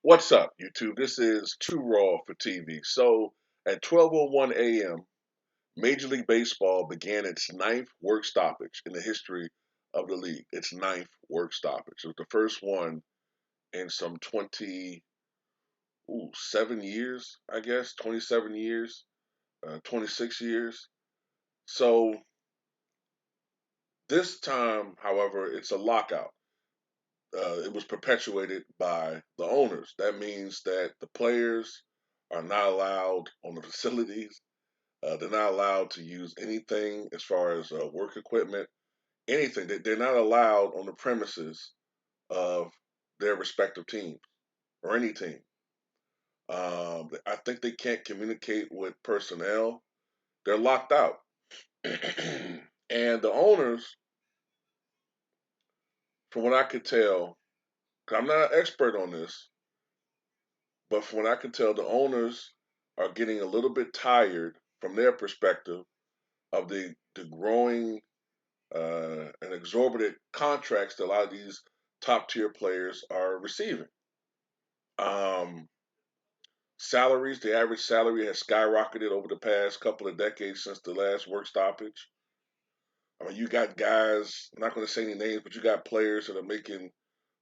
What's up, YouTube? This is Too Raw for TV. So, at 12:01 a.m., Major League Baseball began its ninth work stoppage in the history of the league. Its ninth work stoppage. It was the first one in some 27 years, I guess, 27 years, 26 years. So, this time, however, it's a lockout. It was perpetuated by the owners. That means that the players are not allowed on the facilities. They're not allowed to use anything as far as work equipment, anything. They're not allowed on the premises of their respective teams or any team. I think they can't communicate with personnel. They're locked out. And the owners, from what I could tell, 'cause I'm not an expert on this, but from what I can tell, the owners are getting a little bit tired from their perspective of the growing and exorbitant contracts that a lot of these top tier players are receiving. Um, Salaries, the average salary has skyrocketed over the past couple of decades since the last work stoppage. I mean, you got guys, I'm not going to say any names, but you got players that are making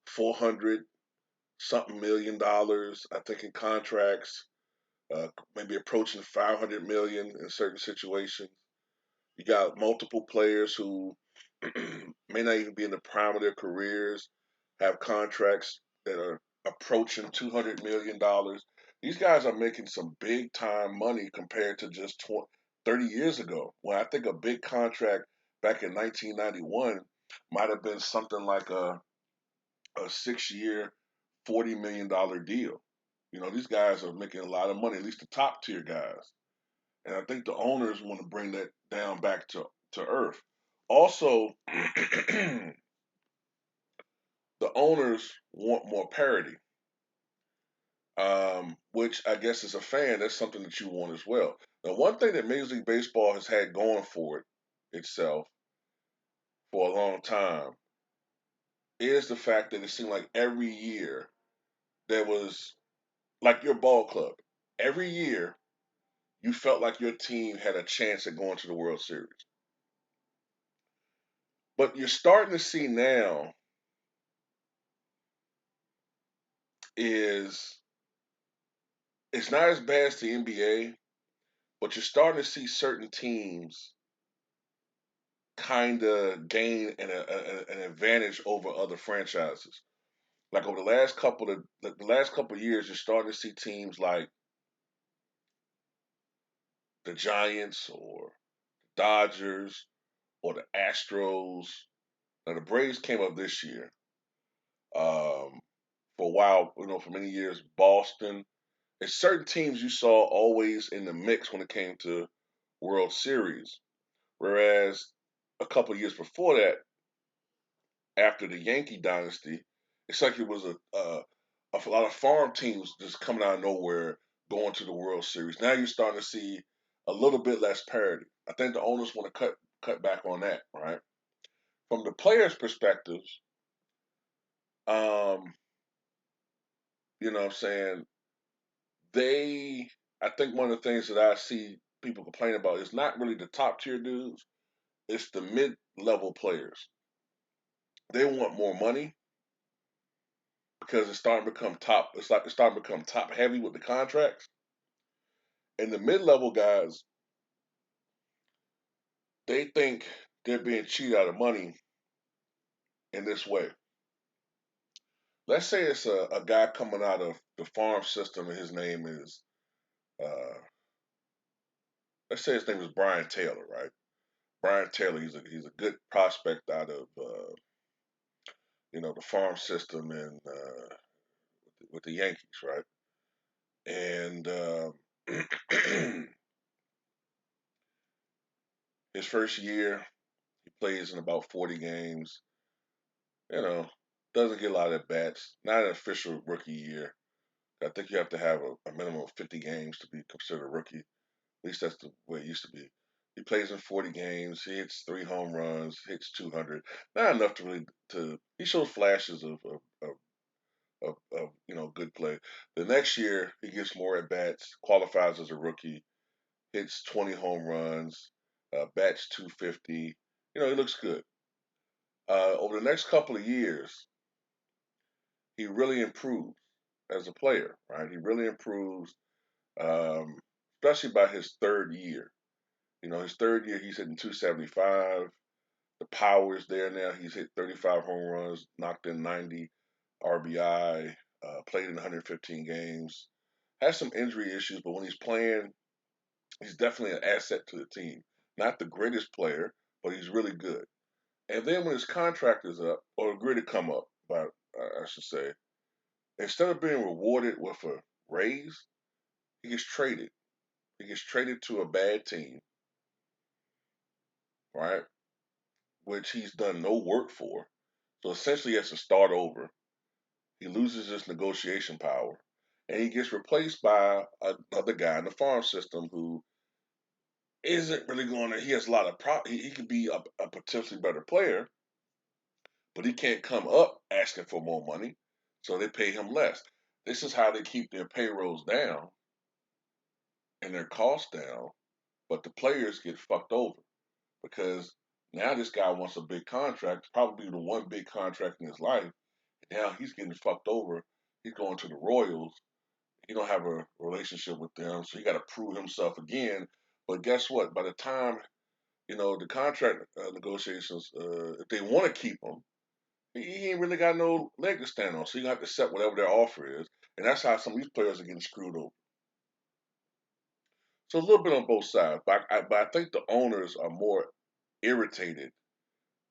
400 something $1 million, I think, in contracts, maybe approaching 500 million in certain situations. You got multiple players who may not even be in the prime of their careers, have contracts that are approaching $200 million. These guys are making some big time money compared to just 30 years ago. When I think a big contract back in 1991 might have been something like a 6 year, $40 million deal. You know, these guys are making a lot of money, at least the top tier guys. And I think the owners want to bring that down back to earth. Also, the owners want more parity, which I guess as a fan, that's something that you want as well. Now, one thing that Major League Baseball has had going for it itself for a long time is the fact that it seemed like every year there was, like your ball club, every year you felt like your team had a chance at going to the World Series. But you're starting to see now is it's not as bad as the NBA, but you're starting to see certain teams kind of gain an advantage over other franchises. Like over the last couple of years, you're starting to see teams like the Giants or the Dodgers or the Astros. Now the Braves came up this year. For a while, for many years, Boston. It's certain teams you saw always in the mix when it came to World Series. Whereas a couple of years before that, after the Yankee dynasty, it's like it was a lot of farm teams just coming out of nowhere going to the World Series. Now you're starting to see a little bit less parity. I think the owners want to cut back on that, right? From the players' perspectives, um, what I'm saying, they I think one of the things that I see people complain about is not really the top tier dudes, it's the mid level players. They want more money because it's starting to become top. It's starting to become top heavy with the contracts. And the mid level guys, they think they're being cheated out of money in this way. Let's say it's a guy coming out of the farm system and his name is, uh, let's say his name is Brian Taylor, right? Brian Taylor, he's a good prospect out of the farm system and with the Yankees, right? And his first year, he plays in about 40 games. You know, doesn't get a lot of at bats. Not an official rookie year. I think you have to have a minimum of 50 games to be considered a rookie. At least that's the way it used to be. He plays in 40 games. He hits 3 home runs, hits 200. Not enough to really to. He shows flashes of good play. The next year, he gets more at bats, qualifies as a rookie, hits 20 home runs, bats 250. He looks good. Over the next couple of years, he really improves as a player, right? He really improves, um, especially by his third year. His third year, he's hitting 275. The power is there now. He's hit 35 home runs, knocked in 90 RBI, played in 115 games. Has some injury issues, but when he's playing, he's definitely an asset to the team. Not the greatest player, but he's really good. And then when his contract is up, or agreed to come up, but I should say, instead of being rewarded with a raise, he gets traded. He gets traded to a bad team, right? Which he's done no work for. So essentially, he has to start over. He loses his negotiation power, and he gets replaced by another guy in the farm system who isn't really going to. He has a lot of he could be a potentially better player, but he can't come up asking for more money, so they pay him less. This is how they keep their payrolls down and their costs down, but the players get fucked over because now this guy wants a big contract, probably the one big contract in his life. Now he's getting fucked over. He's going to the Royals. He don't have a relationship with them, so he got to prove himself again. But guess what? By the time the contract negotiations, if they want to keep him, he ain't really got no leg to stand on. So you have to accept whatever their offer is, and that's how some of these players are getting screwed over. So a little bit on both sides, but I think the owners are more irritated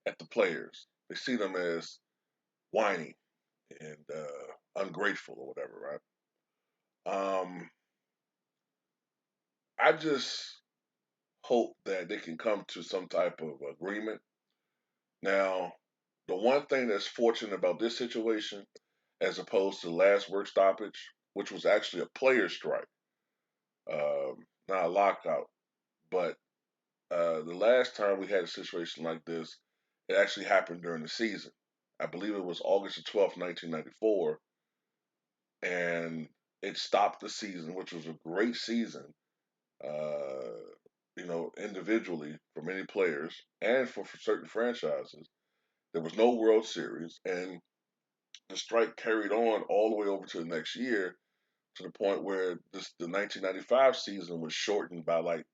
at the players. They see them as whiny and ungrateful or whatever, right? I just hope that they can come to some type of agreement. Now, the one thing that's fortunate about this situation, as opposed to the last work stoppage, which was actually a player strike, not a lockout, but the last time we had a situation like this, it actually happened during the season. I believe it was August the 12th, 1994, and it stopped the season, which was a great season, uh, individually for many players and for certain franchises. There was no World Series, and the strike carried on all the way over to the next year to the point where the 1995 season was shortened by like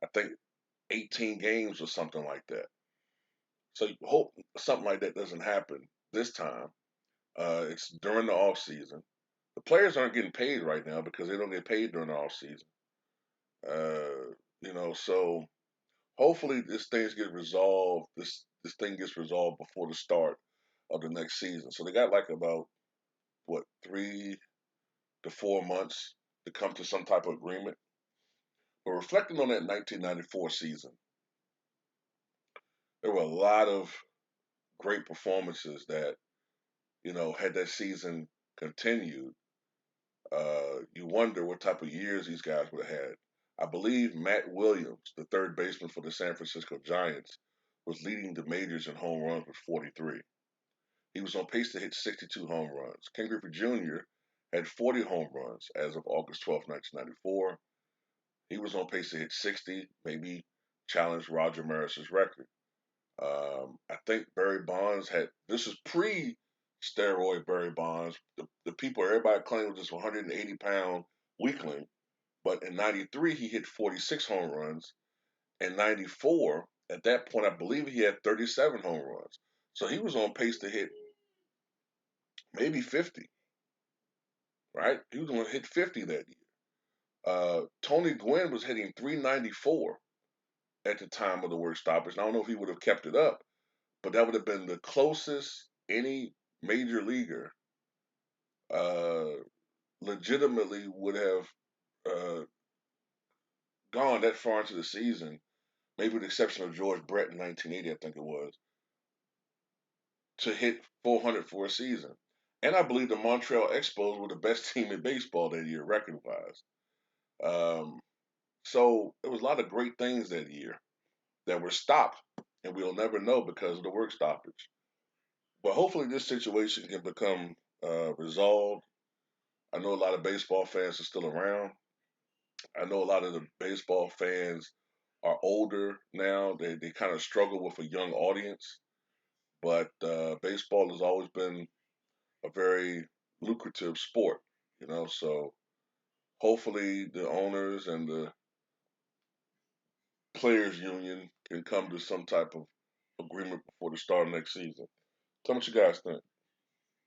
I think 18 games or something like that. So you hope something like that doesn't happen this time. It's during the off season. The players aren't getting paid right now because they don't get paid during the off season. So hopefully this things get resolved. This thing gets resolved before the start of the next season. So they got like about what 3 to 4 months to come to some type of agreement. But reflecting on that 1994 season, there were a lot of great performances that had that season continued. You wonder what type of years these guys would have had. I believe Matt Williams, the third baseman for the San Francisco Giants, was leading the majors in home runs with 43. He was on pace to hit 62 home runs. Ken Griffey Jr. had 40 home runs as of August 12th, 1994. He was on pace to hit 60, maybe challenge Roger Maris's record. I think Barry Bonds had, this is pre steroid Barry Bonds. The people, everybody claimed was this 180-pound weakling. But in 93, he hit 46 home runs. In 94, at that point, I believe he had 37 home runs. So he was on pace to hit maybe 50, right? He was going to hit 50 that year. Tony Gwynn was hitting 394 at the time of the work stoppage. And I don't know if he would have kept it up, but that would have been the closest any major leaguer uh, legitimately would have uh, gone that far into the season, maybe with the exception of George Brett in 1980, I think it was, to hit 400 for a season. And I believe the Montreal Expos were the best team in baseball that year, record wise. Um, so there was a lot of great things that year that were stopped, and we'll never know because of the work stoppage. But hopefully, this situation can become resolved. I know a lot of baseball fans are still around. I know a lot of the baseball fans are older now. They kind of struggle with a young audience, but baseball has always been a very lucrative sport, So hopefully the owners and the players union can come to some type of agreement before the start of next season. Tell me what you guys think.